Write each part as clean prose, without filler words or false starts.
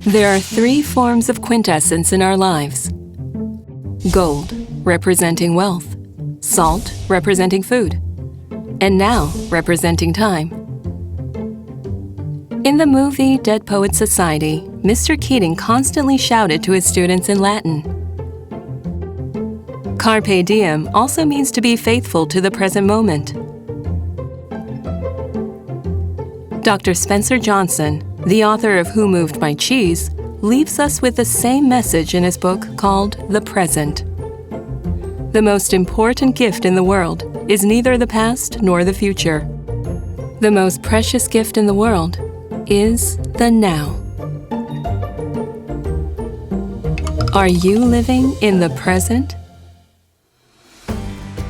There are three forms of quintessence in our lives. Gold, representing wealth. Salt, representing food. And now, representing time. In the movie Dead Poets Society, Mr. Keating constantly shouted to his students in Latin. Carpe diem also means to be faithful to the present moment. Dr. Spencer Johnson, the author of Who Moved My Cheese, leaves us with the same message in his book called The Present. The most important gift in the world is neither the past nor the future. The most precious gift in the world is the now. Are you living in the present?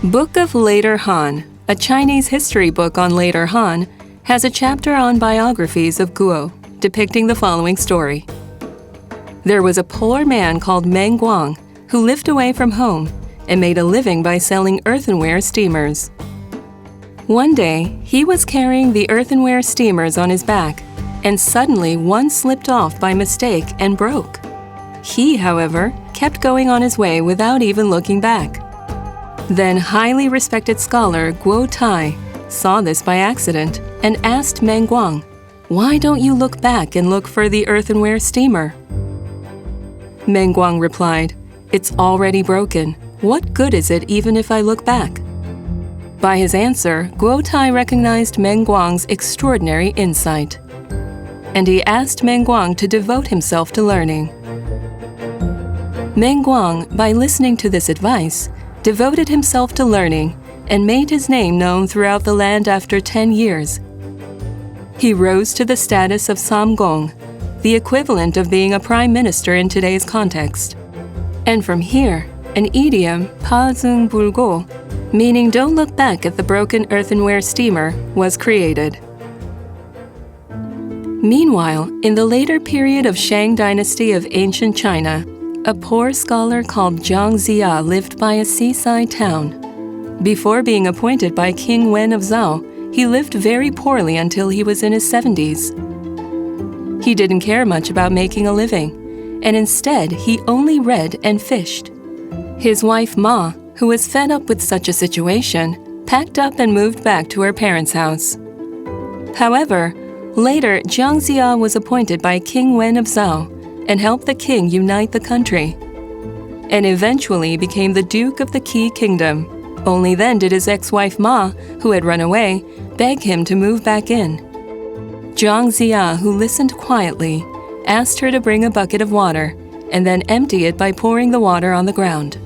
Book of Later Han, a Chinese history book on later Han, has a chapter on biographies of Guo, depicting the following story. There was a poor man called Meng Guang who lived away from home and made a living by selling earthenware steamers. One day, he was carrying the earthenware steamers on his back, and suddenly one slipped off by mistake and broke. He, however, kept going on his way without even looking back. Then highly respected scholar Guo Tai saw this by accident and asked Meng Guang, "Why don't you look back and look for the earthenware steamer?" Meng Guang replied, "It's already broken. What good is it even if I look back?" By his answer, Guo Tai recognized Meng Guang's extraordinary insight. And he asked Meng Guang to devote himself to learning. Meng Guang, by listening to this advice, devoted himself to learning and made his name known throughout the land after 10 years. He rose to the status of Samgong, the equivalent of being a prime minister in today's context. And from here, an idiom, pa zung bulgo, meaning don't look back at the broken earthenware steamer, was created. Meanwhile, in the later period of Shang dynasty of ancient China, a poor scholar called Zhang Zia lived by a seaside town. Before being appointed by King Wen of Zhao, he lived very poorly until he was in his 70s. He didn't care much about making a living, and instead he only read and fished. His wife Ma, who was fed up with such a situation, packed up and moved back to her parents' house. However, later Zhang Zia was appointed by King Wen of Zhao and helped the king unite the country, and eventually became the Duke of the Qi Kingdom. Only then did his ex-wife Ma, who had run away, beg him to move back in. Zhang Zia, who listened quietly, asked her to bring a bucket of water and then empty it by pouring the water on the ground.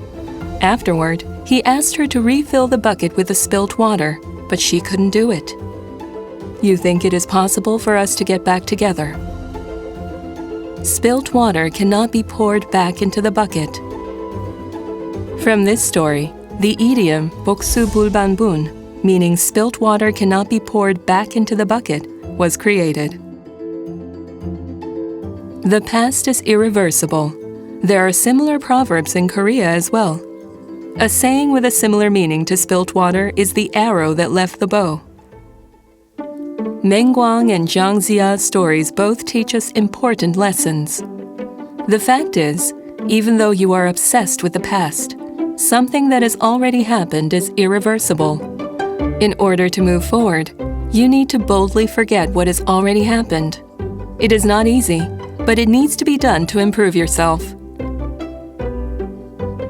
Afterward, he asked her to refill the bucket with the spilt water, but she couldn't do it. You think it is possible for us to get back together? Spilt water cannot be poured back into the bucket. From this story, the idiom boksu bulbanbun, meaning spilt water cannot be poured back into the bucket, was created. The past is irreversible. There are similar proverbs in Korea as well. A saying with a similar meaning to spilt water is the arrow that left the bow. Meng Guang and Zhang Zia's stories both teach us important lessons. The fact is, even though you are obsessed with the past, something that has already happened is irreversible. In order to move forward, you need to boldly forget what has already happened. It is not easy, but it needs to be done to improve yourself.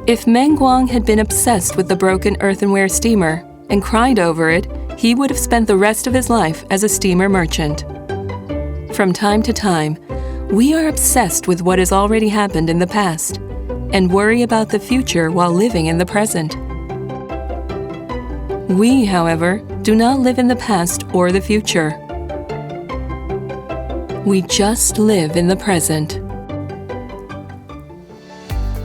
If Meng Guang had been obsessed with the broken earthenware steamer and cried over it, he would have spent the rest of his life as a steamer merchant. From time to time, we are obsessed with what has already happened in the past and worry about the future while living in the present. We, however, do not live in the past or the future. We just live in the present.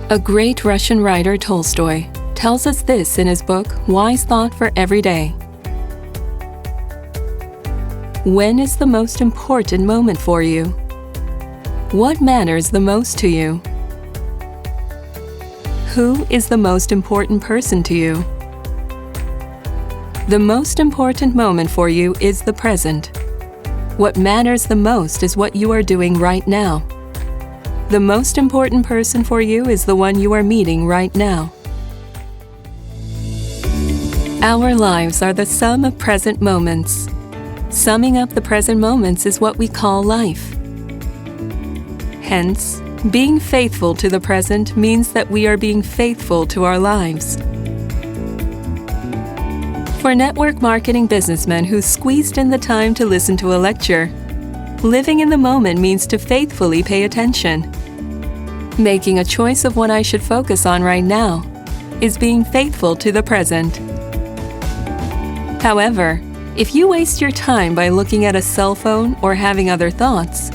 A great Russian writer, Tolstoy, tells us this in his book, Wise Thought for Every Day. When is the most important moment for you? What matters the most to you? Who is the most important person to you? The most important moment for you is the present. What matters the most is what you are doing right now. The most important person for you is the one you are meeting right now. Our lives are the sum of present moments. Summing up the present moments is what we call life. Hence, being faithful to the present means that we are being faithful to our lives. For network marketing businessmen who squeezed in the time to listen to a lecture, living in the moment means to faithfully pay attention. Making a choice of what I should focus on right now is being faithful to the present. However, if you waste your time by looking at a cell phone or having other thoughts,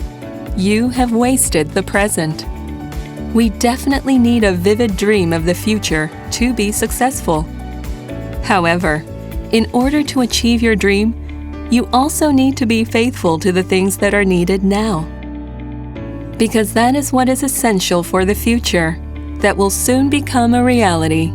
you have wasted the present. We definitely need a vivid dream of the future to be successful. However, in order to achieve your dream, you also need to be faithful to the things that are needed now. Because that is what is essential for the future that will soon become a reality.